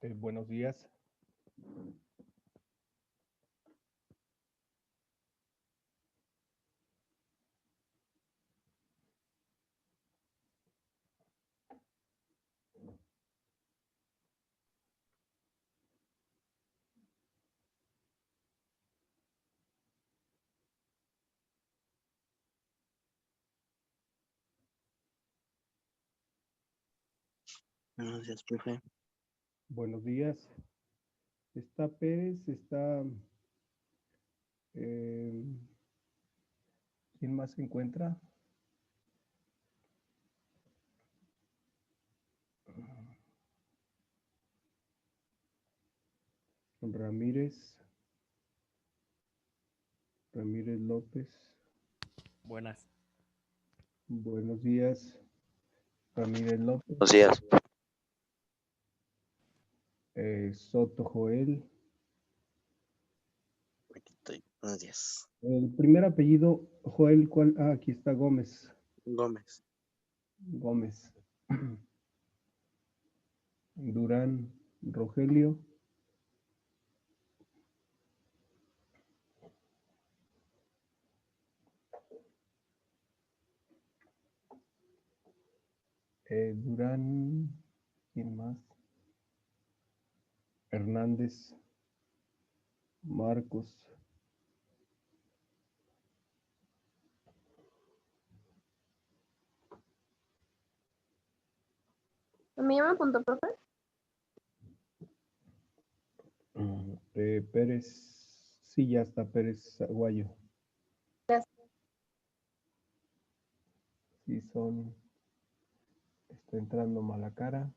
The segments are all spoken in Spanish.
Buenos días. Buenos días, profe. Buenos días. Está Pérez, está... eh, ¿quién más se encuentra? Ramírez. Ramírez López. Buenas. Buenos días. Ramírez López. Buenos días. Soto Joel. Buenos días. El primer apellido, Joel, ¿cuál? Ah, aquí está Gómez. Gómez. Gómez. Durán Rogelio. Durán, ¿quién más? Hernández. Marcos. ¿Me llama punto, profe? Pérez. Sí, ya está Pérez Aguayo. Gracias. Sí, son. Está entrando mala cara.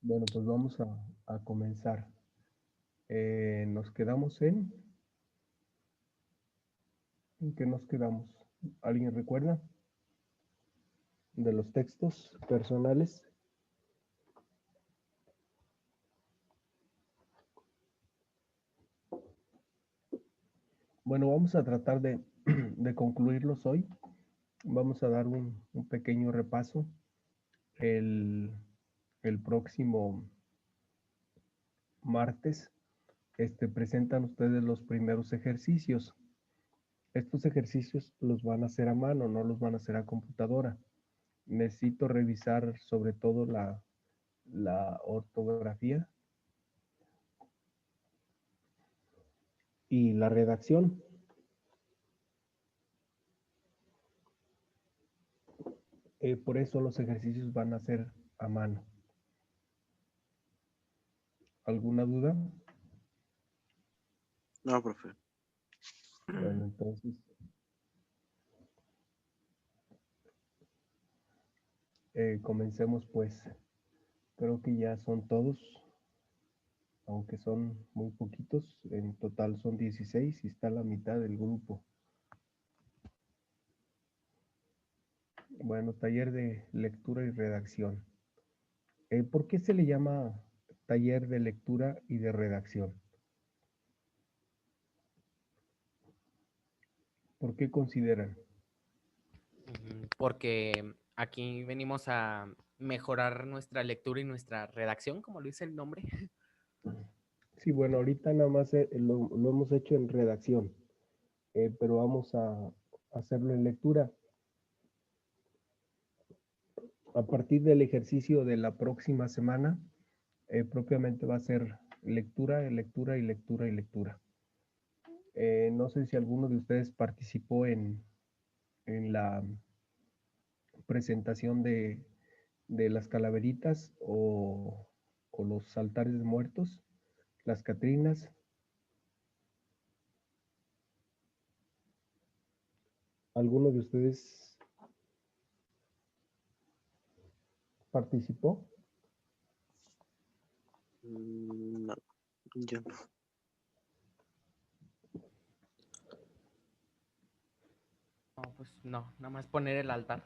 Bueno, pues vamos a comenzar. Nos quedamos en... ¿En qué nos quedamos? ¿Alguien recuerda? De los textos personales. Bueno, vamos a tratar de concluirlos hoy. Vamos a dar un pequeño repaso. El próximo martes presentan ustedes los primeros ejercicios. Estos ejercicios los van a hacer a mano, no los van a hacer a computadora. Necesito revisar sobre todo la ortografía y la redacción. Por eso los ejercicios van a ser a mano. ¿Alguna duda? No, profe. Bueno, entonces comencemos pues. Creo que ya son todos, aunque son muy poquitos. En total son 16 y está la mitad del grupo. Bueno, taller de lectura y redacción. ¿Por qué se le llama taller de lectura y de redacción? ¿Por qué consideran? Porque aquí venimos a mejorar nuestra lectura y nuestra redacción, como lo dice el nombre. Sí, bueno, ahorita nada más lo hemos hecho en redacción, pero vamos a hacerlo en lectura. A partir del ejercicio de la próxima semana, propiamente va a ser lectura, lectura y lectura y lectura. No sé si alguno de ustedes participó en la presentación de las calaveritas o los altares de muertos, las catrinas. ¿Alguno de ustedes participó? No, yo no. No, pues no, nada más poner el altar.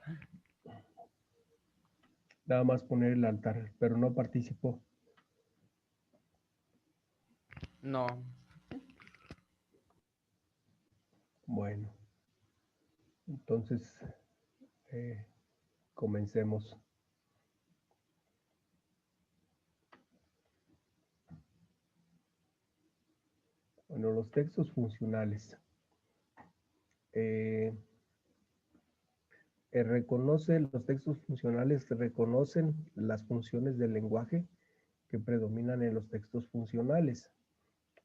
Nada más poner el altar, pero no participó. No. Bueno, entonces comencemos. Bueno, los textos funcionales. Los textos funcionales reconocen las funciones del lenguaje que predominan en los textos funcionales.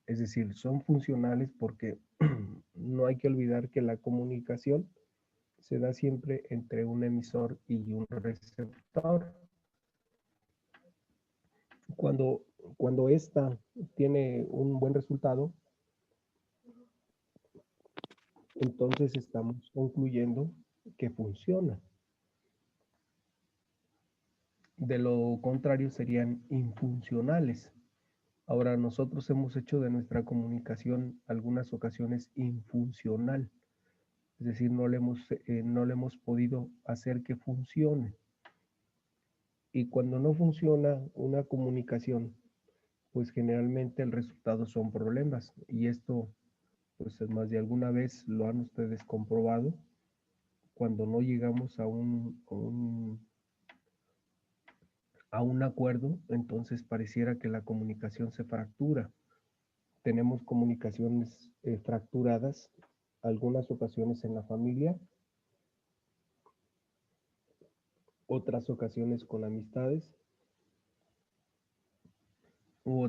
Es decir, son funcionales porque no hay que olvidar que la comunicación se da siempre entre un emisor y un receptor. Cuando ésta tiene un buen resultado, entonces estamos concluyendo que funciona. De lo contrario, serían infuncionales. Ahora, nosotros hemos hecho de nuestra comunicación algunas ocasiones infuncional. Es decir, no le hemos podido hacer que funcione. Y cuando no funciona una comunicación, pues generalmente el resultado son problemas. Y esto, pues más de alguna vez lo han ustedes comprobado. Cuando no llegamos a un acuerdo, entonces pareciera que la comunicación se fractura. Tenemos comunicaciones fracturadas, algunas ocasiones en la familia, otras ocasiones con amistades, u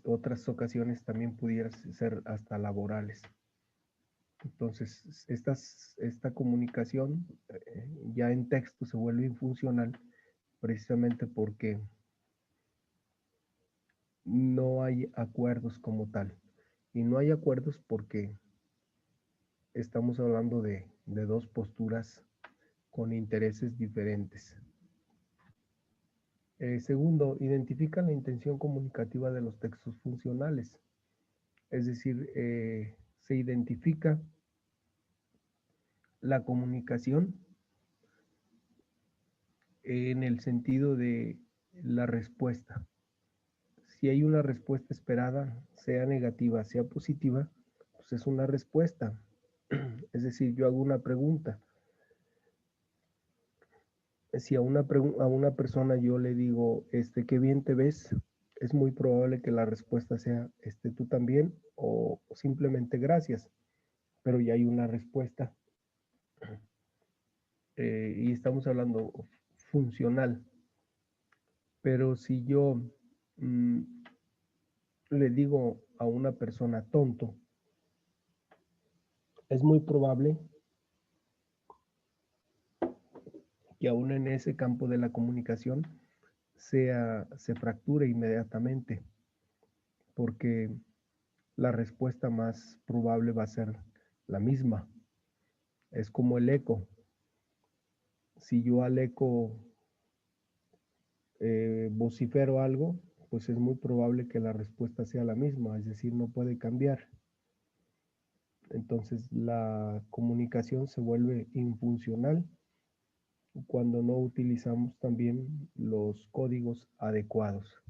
otras ocasiones también pudieran ser hasta laborales. Entonces, esta comunicación ya en texto se vuelve infuncional precisamente porque no hay acuerdos como tal. Y no hay acuerdos porque estamos hablando de dos posturas con intereses diferentes. Segundo, identifica la intención comunicativa de los textos funcionales. Es decir, se identifica la comunicación en el sentido de la respuesta. Si hay una respuesta esperada, sea negativa, sea positiva, pues es una respuesta. Es decir, yo hago una pregunta. Si a una persona yo le digo, qué bien te ves, es muy probable que la respuesta sea, tú también, o simplemente gracias, pero ya hay una respuesta. Y estamos hablando funcional. Pero si yo le digo a una persona tonto, es muy probable que aún en ese campo de la comunicación se fracture inmediatamente, porque la respuesta más probable va a ser la misma. Es como el eco. Si yo al eco vocifero algo, pues es muy probable que la respuesta sea la misma, es decir, no puede cambiar. Entonces la comunicación se vuelve infuncional cuando no utilizamos también los códigos adecuados.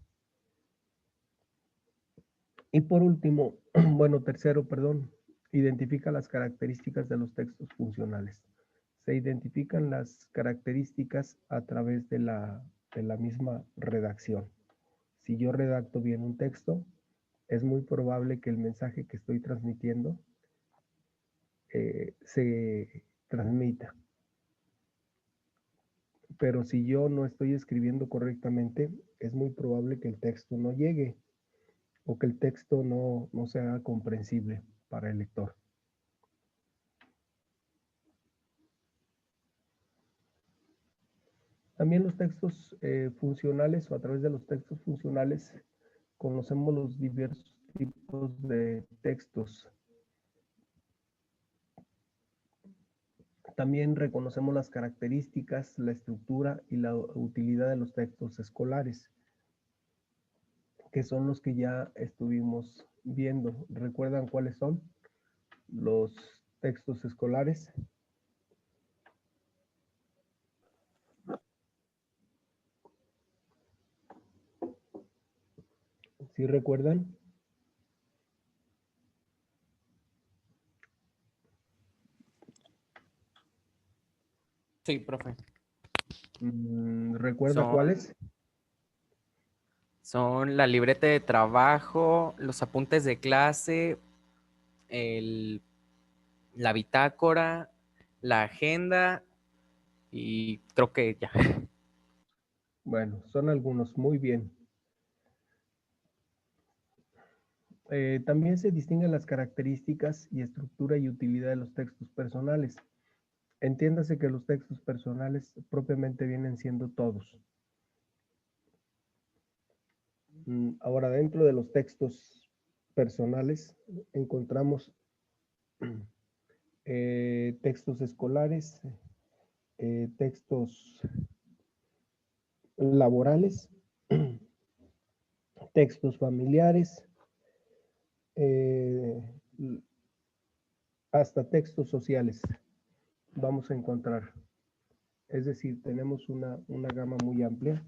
Y por último, tercero, identifica las características de los textos funcionales. Se identifican las características a través de la misma redacción. Si yo redacto bien un texto, es muy probable que el mensaje que estoy transmitiendo se transmita. Pero si yo no estoy escribiendo correctamente, es muy probable que el texto no llegue o que el texto no sea comprensible para el lector. También los textos funcionales, o a través de los textos funcionales, conocemos los diversos tipos de textos. También reconocemos las características, la estructura y la utilidad de los textos escolares, que son los que ya estuvimos viendo. ¿Recuerdan cuáles son los textos escolares? ¿Sí recuerdan? Sí, profe. ¿Recuerda Son- cuáles? Son la libreta de trabajo, los apuntes de clase, la bitácora, la agenda y creo que ya. Bueno, son algunos, muy bien. También se distinguen las características y estructura y utilidad de los textos personales. Entiéndase que los textos personales propiamente vienen siendo todos. Ahora, dentro de los textos personales encontramos textos escolares, textos laborales, textos familiares, hasta textos sociales vamos a encontrar. Es decir, tenemos una gama muy amplia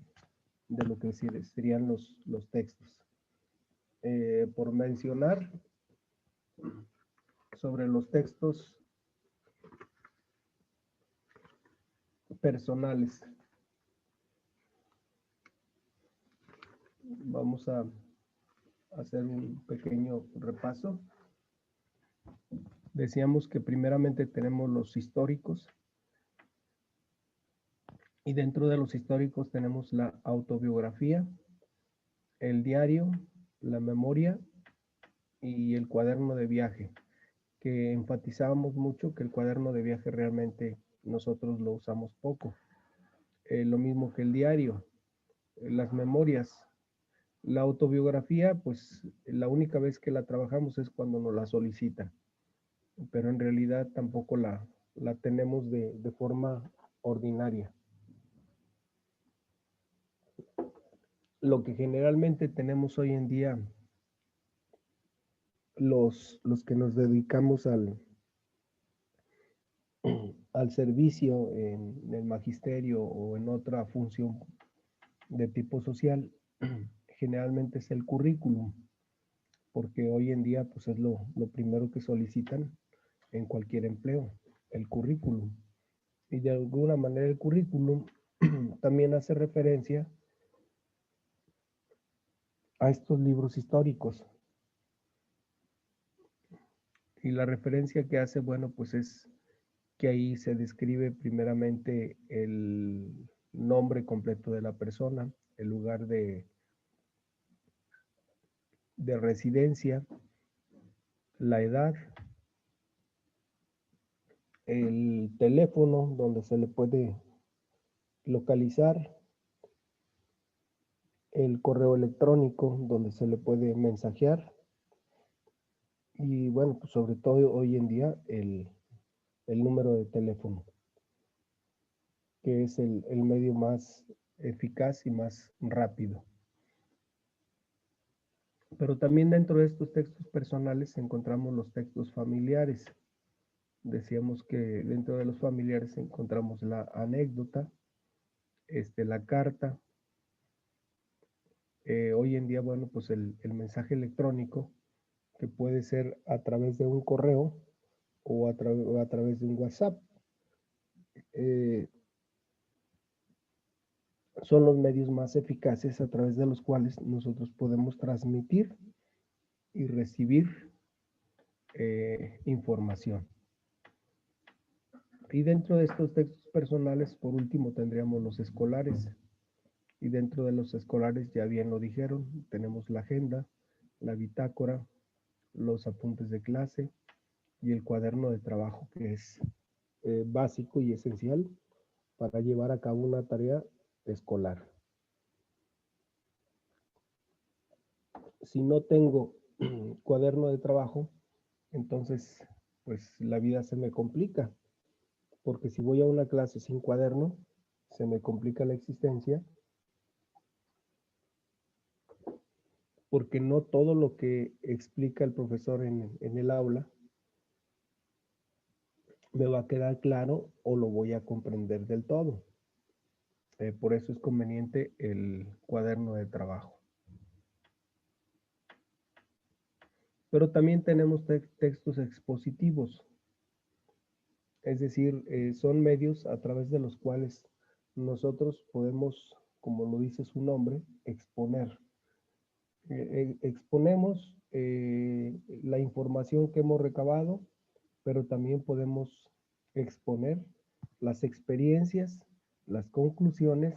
de lo que serían los textos. Por mencionar sobre los textos personales, vamos a hacer un pequeño repaso. Decíamos que primeramente tenemos los históricos y dentro de los históricos tenemos la autobiografía, el diario, la memoria y el cuaderno de viaje, que enfatizábamos mucho que el cuaderno de viaje realmente nosotros lo usamos poco. Lo mismo que el diario, las memorias. La autobiografía, pues la única vez que la trabajamos es cuando nos la solicitan, pero en realidad tampoco la tenemos de forma ordinaria. Lo que generalmente tenemos hoy en día los que nos dedicamos al servicio en el magisterio o en otra función de tipo social, generalmente es el currículum, porque hoy en día pues es lo primero que solicitan en cualquier empleo, el currículum. Y de alguna manera el currículum también hace referencia a estos libros históricos. Y la referencia que hace, bueno, pues es que ahí se describe primeramente el nombre completo de la persona, el lugar de residencia, la edad, el teléfono donde se le puede localizar, el correo electrónico donde se le puede mensajear y bueno, pues sobre todo hoy en día el número de teléfono, que es el medio más eficaz y más rápido. Pero también dentro de estos textos personales encontramos los textos familiares. Decíamos que dentro de los familiares encontramos la anécdota, la carta. Hoy en día, bueno, pues el mensaje electrónico, que puede ser a través de un correo o a través de un WhatsApp. Son los medios más eficaces a través de los cuales nosotros podemos transmitir y recibir información. Y dentro de estos textos personales, por último, tendríamos los escolares. Y dentro de los escolares, ya bien lo dijeron, tenemos la agenda, la bitácora, los apuntes de clase y el cuaderno de trabajo, que es básico y esencial para llevar a cabo una tarea escolar. Si no tengo cuaderno de trabajo, entonces pues la vida se me complica, porque si voy a una clase sin cuaderno, se me complica la existencia, porque no todo lo que explica el profesor en el aula me va a quedar claro o lo voy a comprender del todo. Por eso es conveniente el cuaderno de trabajo. Pero también tenemos textos expositivos. Es decir, son medios a través de los cuales nosotros podemos, como lo dice su nombre, exponer. Exponemos la información que hemos recabado, pero también podemos exponer las experiencias, las conclusiones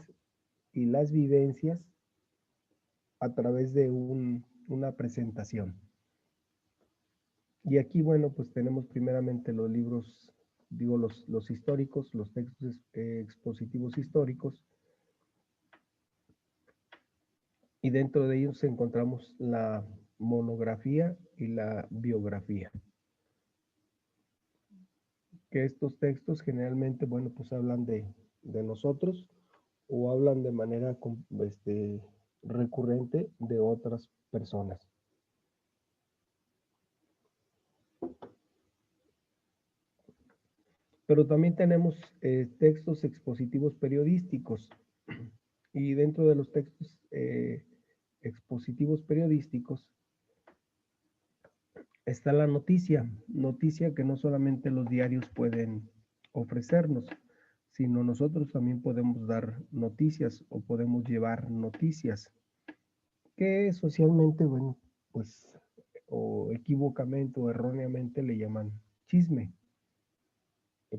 y las vivencias a través de una presentación. Y aquí, bueno, pues tenemos primeramente los libros, digo, los históricos, los textos expositivos históricos, y dentro de ellos encontramos la monografía y la biografía. Que estos textos generalmente, bueno, pues hablan de nosotros o hablan de manera recurrente de otras personas. Pero también tenemos textos expositivos periodísticos. Y dentro de los textos expositivos periodísticos está la noticia que no solamente los diarios pueden ofrecernos, sino nosotros también podemos dar noticias o podemos llevar noticias que socialmente, bueno, pues o equívocamente o erróneamente le llaman chisme,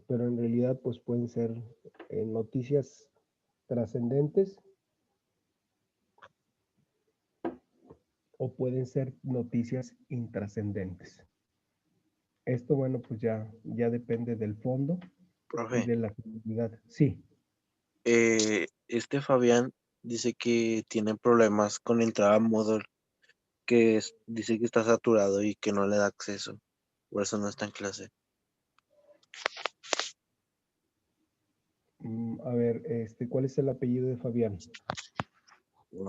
pero en realidad pues pueden ser noticias trascendentes o pueden ser noticias intrascendentes. Esto, bueno, pues ya depende del fondo y Profe, de la finalidad. Sí, este Fabián dice que tiene problemas con entrar a Moodle, que dice que está saturado y que no le da acceso. Por eso no está en clase. a ver, ¿cuál es el apellido de Fabián?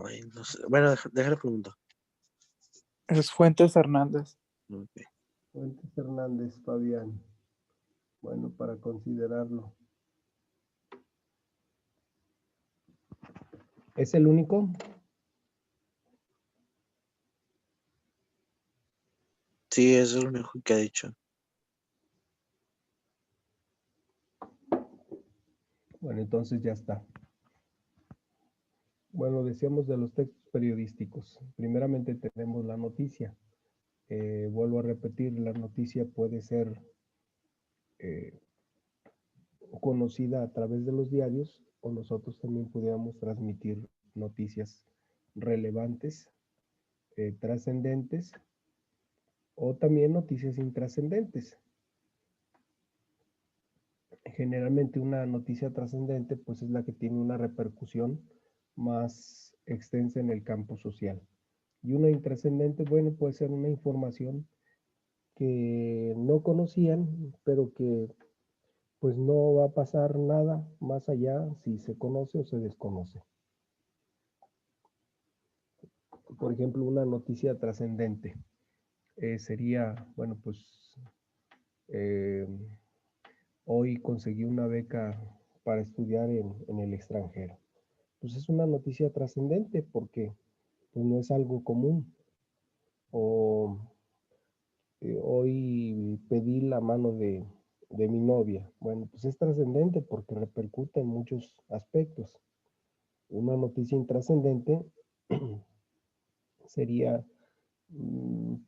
Ay, no sé. Bueno, déjale preguntar. Es Fuentes Hernández. Ok. Fuentes Hernández, Fabián. Bueno, para considerarlo. ¿Es el único? Sí, eso es lo único que ha dicho. Bueno, entonces ya está. Bueno, decíamos de los textos periodísticos. Primeramente tenemos la noticia. Vuelvo a repetir, la noticia puede ser conocida a través de los diarios o nosotros también pudiéramos transmitir noticias relevantes, trascendentes o también noticias intrascendentes. Generalmente una noticia trascendente pues es la que tiene una repercusión más extensa en el campo social. Y una intrascendente, bueno, puede ser una información que no conocían, pero que pues no va a pasar nada más allá si se conoce o se desconoce. Por ejemplo, una noticia trascendente sería, bueno, pues eh, hoy conseguí una beca para estudiar en el extranjero. Pues es una noticia trascendente porque pues, no es algo común. O hoy pedí la mano de mi novia. Bueno, pues es trascendente porque repercute en muchos aspectos. Una noticia intrascendente sería,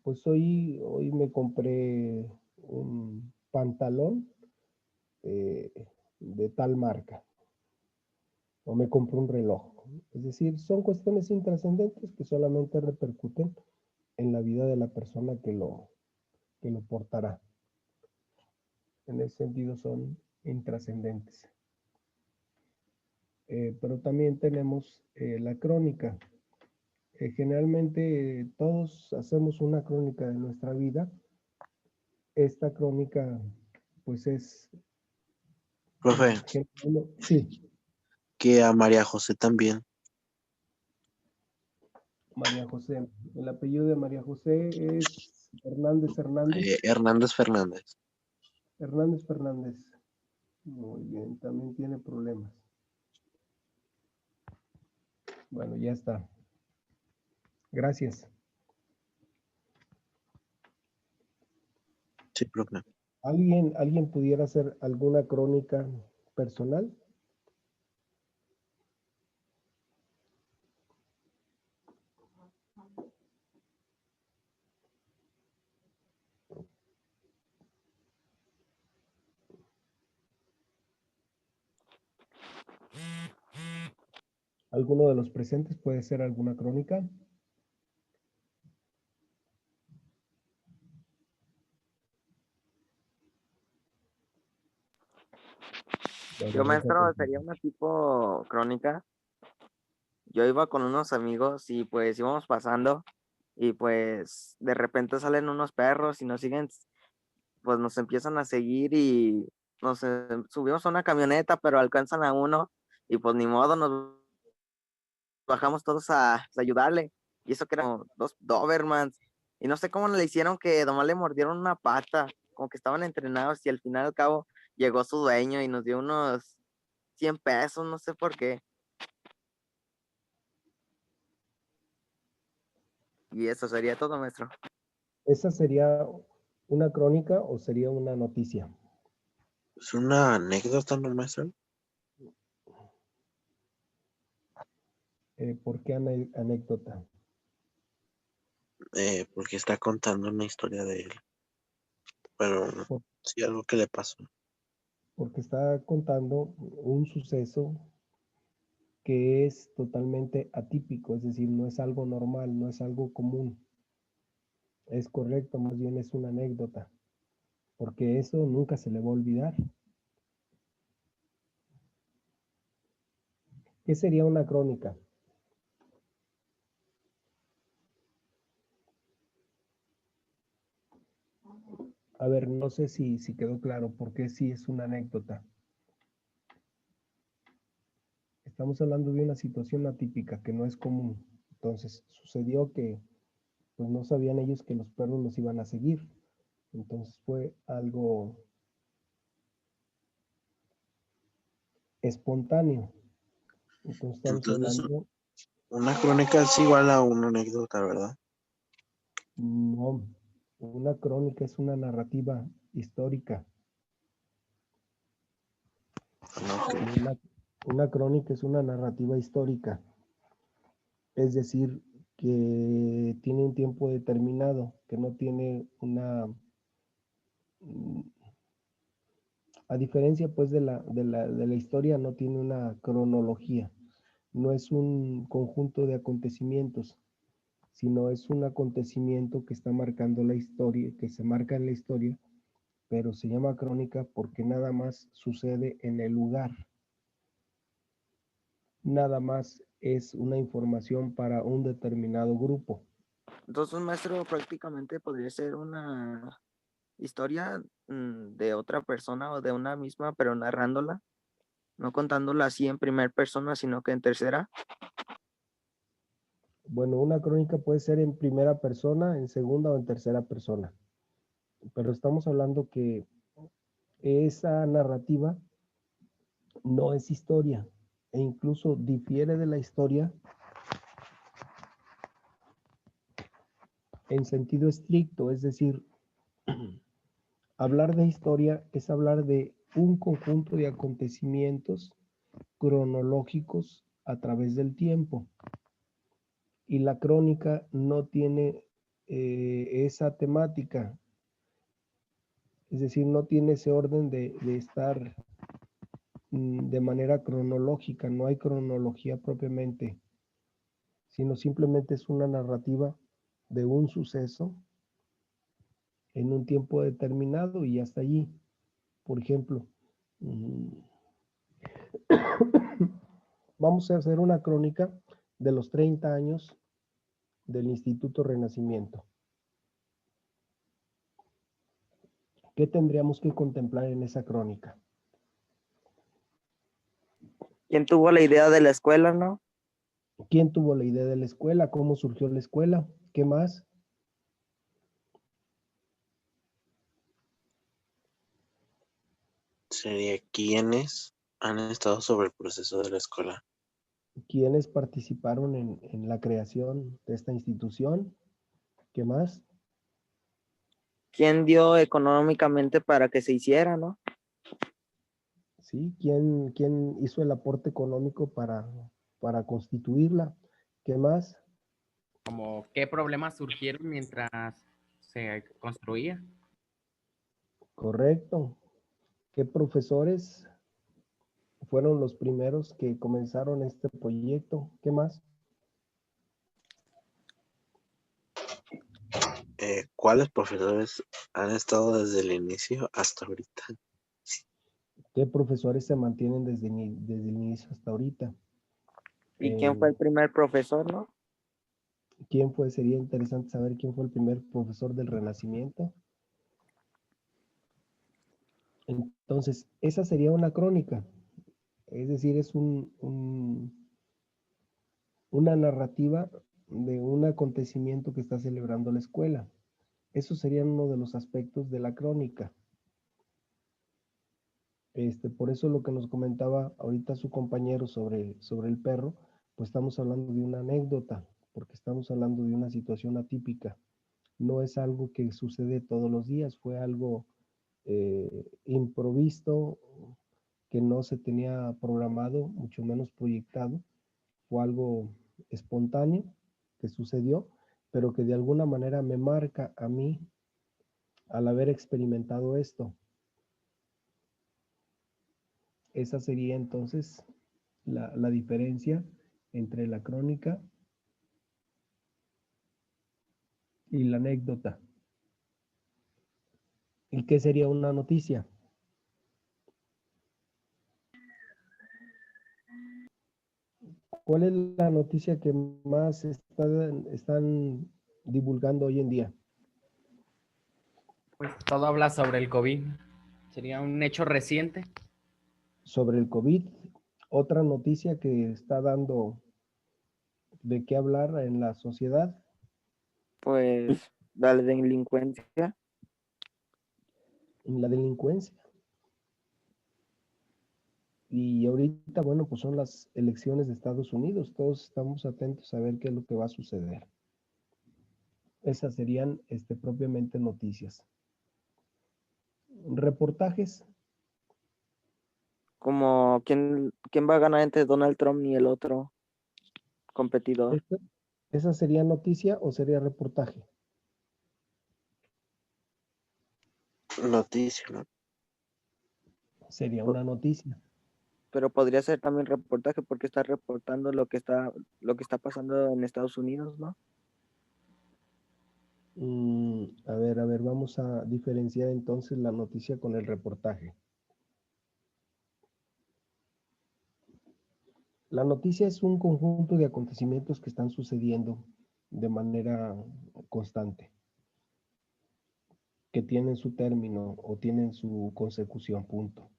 pues hoy me compré un pantalón de tal marca o me compré un reloj. Es decir, son cuestiones intrascendentes que solamente repercuten en la vida de la persona que lo portará. En ese sentido son intrascendentes. Pero también tenemos la crónica. Generalmente todos hacemos una crónica de nuestra vida. Esta crónica, pues es... Profe, Sí, que a María José también. María José. El apellido de María José es Hernández. Hernández Fernández. Hernández Fernández. Muy bien, también tiene problemas. Bueno, ya está. Gracias. Sí, profe. ¿Alguien pudiera hacer alguna crónica personal? ¿Alguno de los presentes puede hacer alguna crónica? Bueno, Yo, deja maestro, continuar. sería una tipo crónica. Yo iba con unos amigos y pues íbamos pasando y pues de repente salen unos perros y nos siguen, pues nos empiezan a seguir y nos subimos a una camioneta, pero alcanzan a uno y pues ni modo, nos bajamos todos a ayudarle. Y eso que eran como dos Dobermans. Y no sé cómo le hicieron que nomás le mordieron una pata, como que estaban entrenados y al final al cabo llegó su dueño y nos dio unos 100 pesos, no sé por qué. Y eso sería todo, maestro. ¿Esa sería una crónica o sería una noticia? Es una anécdota, ¿no, maestro? ¿Por qué anécdota? Porque está contando una historia de él, pero Por- sí algo que le pasó. Porque está contando un suceso que es totalmente atípico, es decir, no es algo normal, no es algo común. Es correcto, más bien es una anécdota, porque eso nunca se le va a olvidar. ¿Qué sería una crónica? A ver, no sé si quedó claro por qué sí es una anécdota. Estamos hablando de una situación atípica que no es común. Entonces, sucedió que pues no sabían ellos que los perros los iban a seguir. Entonces fue algo espontáneo. Entonces estamos Entonces, hablando, una crónica es igual a una anécdota, ¿verdad? no, una crónica es una narrativa histórica. No, Una crónica es una narrativa histórica. Es decir, que tiene un tiempo determinado, que no tiene una, a diferencia pues de la historia, no tiene una cronología, no es un conjunto de acontecimientos, sino es un acontecimiento que está marcando la historia, que se marca en la historia, pero se llama crónica porque nada más sucede en el lugar, nada más es una información para un determinado grupo. Entonces, maestro, prácticamente podría ser una historia de otra persona o de una misma, pero narrándola, no contándola así en primera persona, sino que en tercera. Bueno, una crónica puede ser en primera persona, en segunda o en tercera persona, pero estamos hablando que esa narrativa no es historia e incluso difiere de la historia en sentido estricto, es decir, hablar de historia es hablar de un conjunto de acontecimientos cronológicos a través del tiempo y la crónica no tiene esa temática, es decir, no tiene ese orden de estar de manera cronológica, no hay cronología propiamente, sino simplemente es una narrativa de un suceso en un tiempo determinado y hasta allí. Por ejemplo, vamos a hacer una crónica de los 30 años del Instituto Renacimiento. ¿Qué tendríamos que contemplar en esa crónica? ¿Quién tuvo la idea de la escuela, no? ¿Quién tuvo la idea de la escuela? ¿Cómo surgió la escuela? ¿Qué más? sería quiénes han estado sobre el proceso de la escuela. ¿Quiénes participaron en la creación de esta institución? ¿Qué más? quién dio económicamente para que se hiciera, ¿no? ¿Sí? ¿Quién hizo el aporte económico para constituirla? ¿Qué más? Como qué problemas surgieron mientras se construía. Correcto. ¿Qué profesores fueron los primeros que comenzaron este proyecto? ¿Qué más? ¿Cuáles profesores han estado desde el inicio hasta ahorita? ¿Qué profesores se mantienen desde el inicio hasta ahorita? ¿Y quién fue el primer profesor, no? ¿Quién fue? Sería interesante saber quién fue el primer profesor del Renacimiento. Entonces, esa sería una crónica. Es decir, es una narrativa de un acontecimiento que está celebrando la escuela. Eso sería uno de los aspectos de la crónica. Por eso lo que nos comentaba ahorita su compañero sobre el perro, pues estamos hablando de una anécdota, porque estamos hablando de una situación atípica. No es algo que sucede todos los días, fue algo improvisto, que no se tenía programado, mucho menos proyectado. Fue algo espontáneo que sucedió, pero que de alguna manera me marca a mí al haber experimentado esto. Esa sería entonces la diferencia entre la crónica y la anécdota. ¿Y qué sería una noticia? ¿Cuál es la noticia que más están divulgando hoy en día? Pues todo habla sobre el COVID. Sería un hecho reciente. Sobre el COVID. Otra noticia que está dando de qué hablar en la sociedad. Pues la delincuencia. La delincuencia. Y ahorita, bueno, pues son las elecciones de Estados Unidos. Todos estamos atentos a ver qué es lo que va a suceder. Esas serían propiamente noticias. Reportajes. Como quién va a ganar entre Donald Trump y el otro competidor. ¿Esa sería noticia o sería reportaje? Noticia, ¿no? Sería una noticia. Pero podría ser también reportaje porque está reportando lo que está pasando en Estados Unidos, ¿no? A ver, vamos a diferenciar entonces la noticia con el reportaje. La noticia es un conjunto de acontecimientos que están sucediendo de manera constante, que tienen su término o tienen su consecución, punto.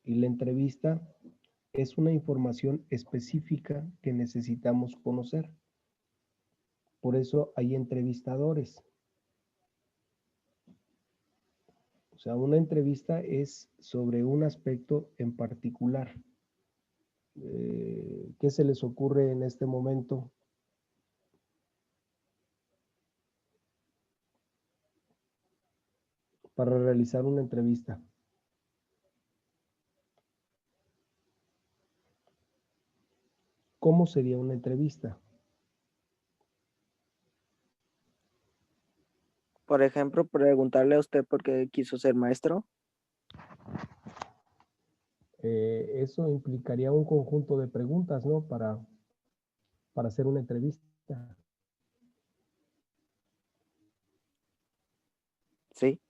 Y la entrevista es una información específica que necesitamos conocer. Por eso hay entrevistadores. O sea, una entrevista es sobre un aspecto en particular. ¿Qué se les ocurre en este momento? Para realizar una entrevista. ¿Cómo sería una entrevista? Por ejemplo, preguntarle a usted por qué quiso ser maestro. Eso implicaría un conjunto de preguntas, ¿no? Para hacer una entrevista. Sí.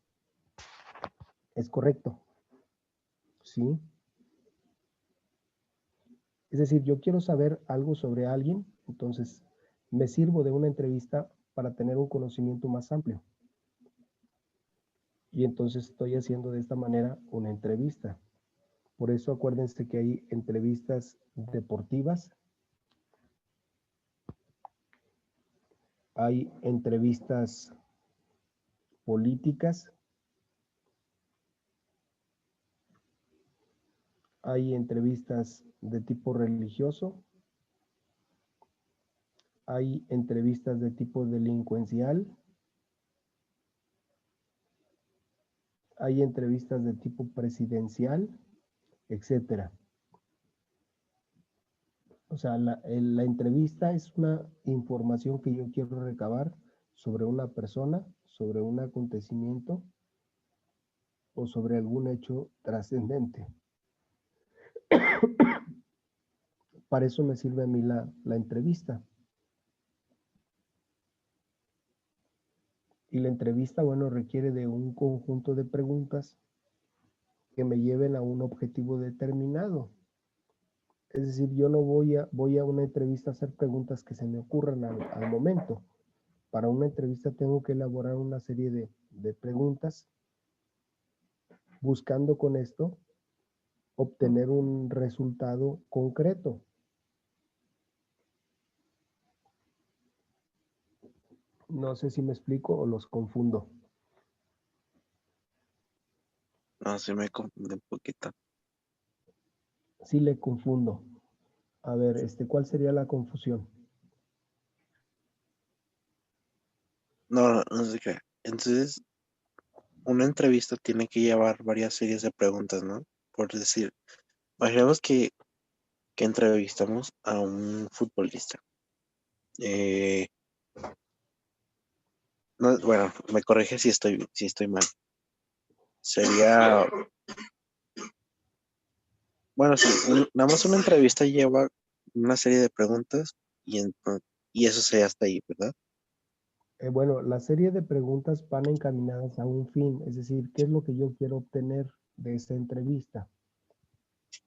Es correcto. Sí. Es decir, yo quiero saber algo sobre alguien, entonces me sirvo de una entrevista para tener un conocimiento más amplio. Y entonces estoy haciendo de esta manera una entrevista. Por eso acuérdense que hay entrevistas deportivas, hay entrevistas políticas, hay entrevistas de tipo religioso, hay entrevistas de tipo delincuencial, hay entrevistas de tipo presidencial, etcétera. O sea, la entrevista es una información que yo quiero recabar sobre una persona, sobre un acontecimiento o sobre algún hecho trascendente. Para eso me sirve a mí la entrevista. Y la entrevista, bueno, requiere de un conjunto de preguntas que me lleven a un objetivo determinado. Es decir, yo no voy a una entrevista a hacer preguntas que se me ocurran al momento. Para una entrevista tengo que elaborar una serie de preguntas buscando con esto obtener un resultado concreto. No sé si me explico o los confundo. No, se me confunde un poquito. Sí le confundo. A ver, ¿cuál sería la confusión? No sé qué. Entonces, una entrevista tiene que llevar varias series de preguntas, ¿no? Por decir, imaginemos que entrevistamos a un futbolista. No, bueno, me corrige si estoy mal. Sería, bueno, sí, nada más una entrevista lleva una serie de preguntas y eso sería hasta ahí, ¿verdad? Bueno, la serie de preguntas van encaminadas a un fin, es decir, ¿qué es lo que yo quiero obtener de esta entrevista?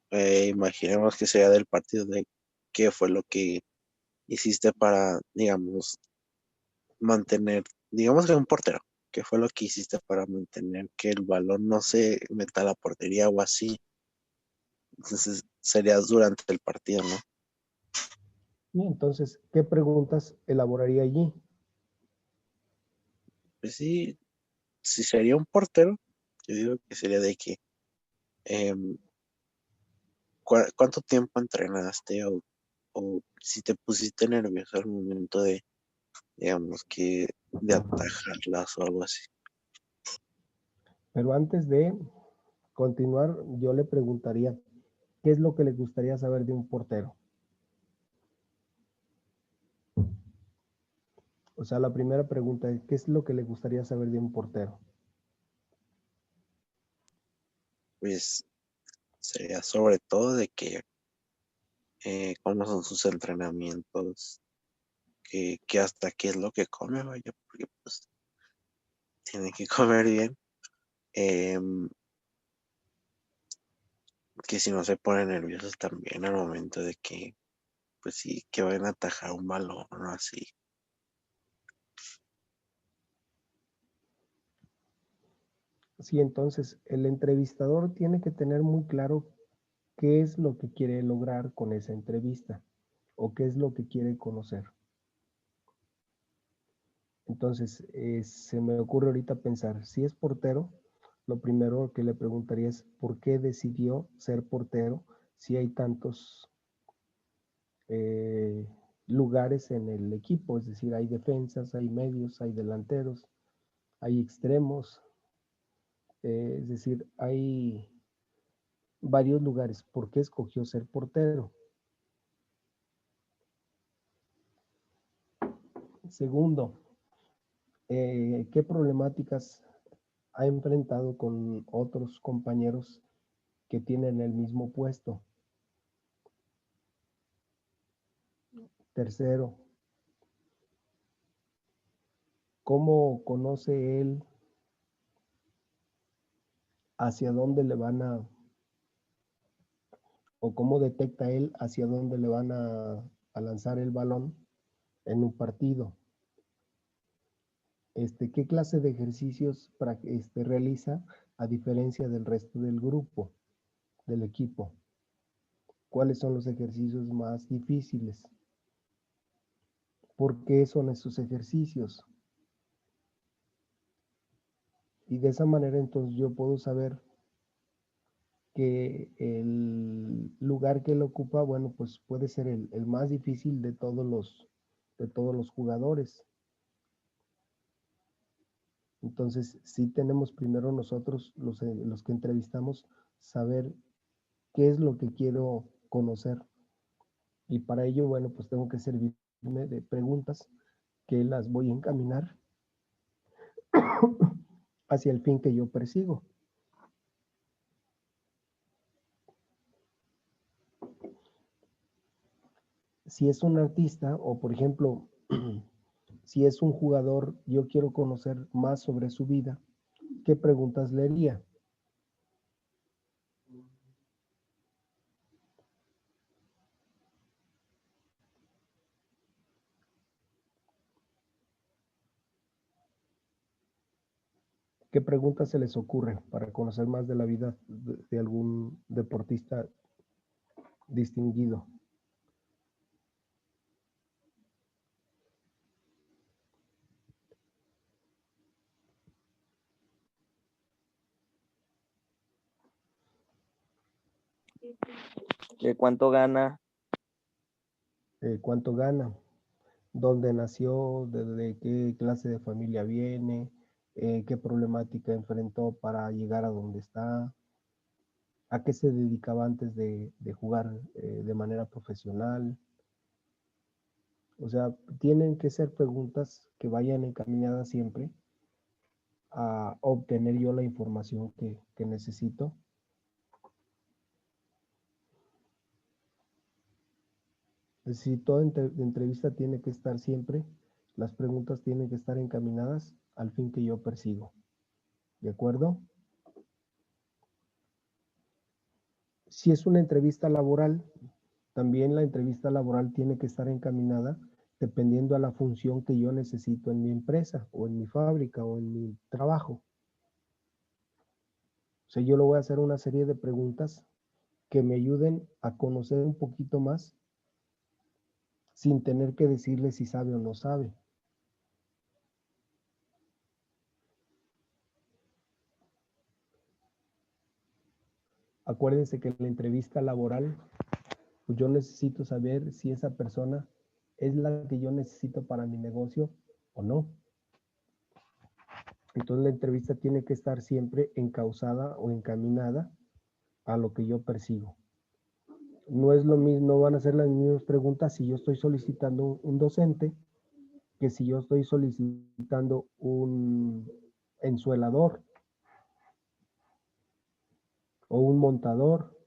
Imaginemos que sea del partido de qué fue lo que hiciste para, digamos, mantener, digamos que un portero, qué fue lo que hiciste para mantener que el balón no se meta a la portería o así. Entonces sería durante el partido, ¿no? Y entonces, ¿qué preguntas elaboraría allí? Pues sí, si sería un portero, yo digo que sería de que em, ¿cuánto tiempo entrenaste o si te pusiste nervioso al momento de, digamos, que de atajarlas o algo así? Pero antes de continuar, yo le preguntaría, ¿qué es lo que le gustaría saber de un portero? O sea, la primera pregunta es, ¿qué es lo que le gustaría saber de un portero? Pues sería sobre todo de que cómo son sus entrenamientos, que hasta qué es lo que come, vaya, porque pues tiene que comer bien, em, que si no se ponen nerviosos también al momento de que, pues sí, que vayan a atajar un balón o así. Sí, entonces el entrevistador tiene que tener muy claro qué es lo que quiere lograr con esa entrevista o qué es lo que quiere conocer. Entonces, se me ocurre ahorita pensar, si es portero, lo primero que le preguntaría es por qué decidió ser portero si hay tantos eh, lugares en el equipo, es decir, hay defensas, hay medios, hay delanteros, hay extremos, es decir, hay varios lugares. ¿Por qué escogió ser portero? Segundo, ¿qué problemáticas ha enfrentado con otros compañeros que tienen el mismo puesto? Tercero, ¿cómo conoce él hacia dónde le van o cómo detecta él hacia dónde le van a lanzar el balón en un partido? ¿Qué clase de ejercicios realiza a diferencia del resto del grupo, del equipo? ¿Cuáles son los ejercicios más difíciles? ¿Por qué son esos ejercicios? Y de esa manera entonces yo puedo saber que el lugar que él ocupa, bueno, pues puede ser el más difícil de todos los jugadores. Entonces, sí tenemos primero nosotros, los que entrevistamos, saber qué es lo que quiero conocer. Y para ello, bueno, pues tengo que servirme de preguntas que las voy a encaminar hacia el fin que yo persigo. Si es un artista o, por ejemplo, si es un jugador, yo quiero conocer más sobre su vida, ¿qué preguntas le haría? ¿Qué preguntas se les ocurre para conocer más de la vida de algún deportista distinguido? ¿De cuánto gana? ¿Cuánto gana? ¿Dónde nació? ¿De qué clase de familia viene? ¿Qué problemática enfrentó para llegar a donde está? ¿A qué se dedicaba antes de jugar de manera profesional? O sea, tienen que ser preguntas que vayan encaminadas siempre a obtener yo la información que necesito. Es decir, toda entrevista tiene que estar siempre, las preguntas tienen que estar encaminadas al fin que yo persigo. ¿De acuerdo? Si es una entrevista laboral, también la entrevista laboral tiene que estar encaminada dependiendo a la función que yo necesito en mi empresa o en mi fábrica o en mi trabajo. O sea, yo le voy a hacer una serie de preguntas que me ayuden a conocer un poquito más sin tener que decirle si sabe o no sabe. Acuérdense que en la entrevista laboral, pues yo necesito saber si esa persona es la que yo necesito para mi negocio o no. Entonces la entrevista tiene que estar siempre encauzada o encaminada a lo que yo persigo. No es lo mismo, no van a ser las mismas preguntas si yo estoy solicitando un docente que si yo estoy solicitando un ensuelador o un montador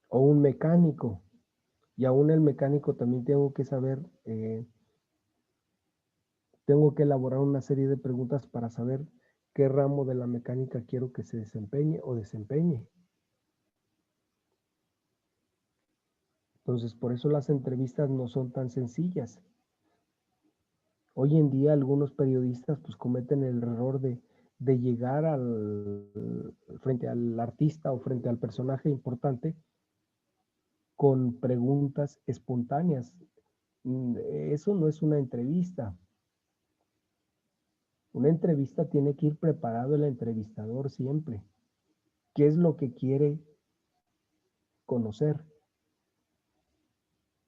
o un mecánico. Y aún el mecánico también tengo que saber, tengo que elaborar una serie de preguntas para saber qué ramo de la mecánica quiero que se desempeñe o desempeñe. Entonces, por eso las entrevistas no son tan sencillas. Hoy en día algunos periodistas pues cometen el error de llegar frente al artista o frente al personaje importante con preguntas espontáneas. Eso no es una entrevista. Una entrevista tiene que ir preparado el entrevistador siempre. ¿Qué es lo que quiere conocer?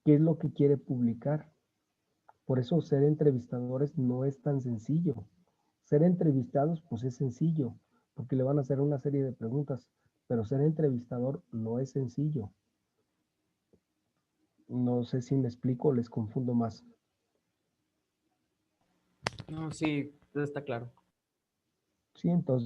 ¿Qué es lo que quiere publicar? Por eso ser entrevistadores no es tan sencillo. Ser entrevistados pues es sencillo, porque le van a hacer una serie de preguntas, pero ser entrevistador no es sencillo. No sé si me explico o les confundo más. No, sí, todo está claro. Sí, entonces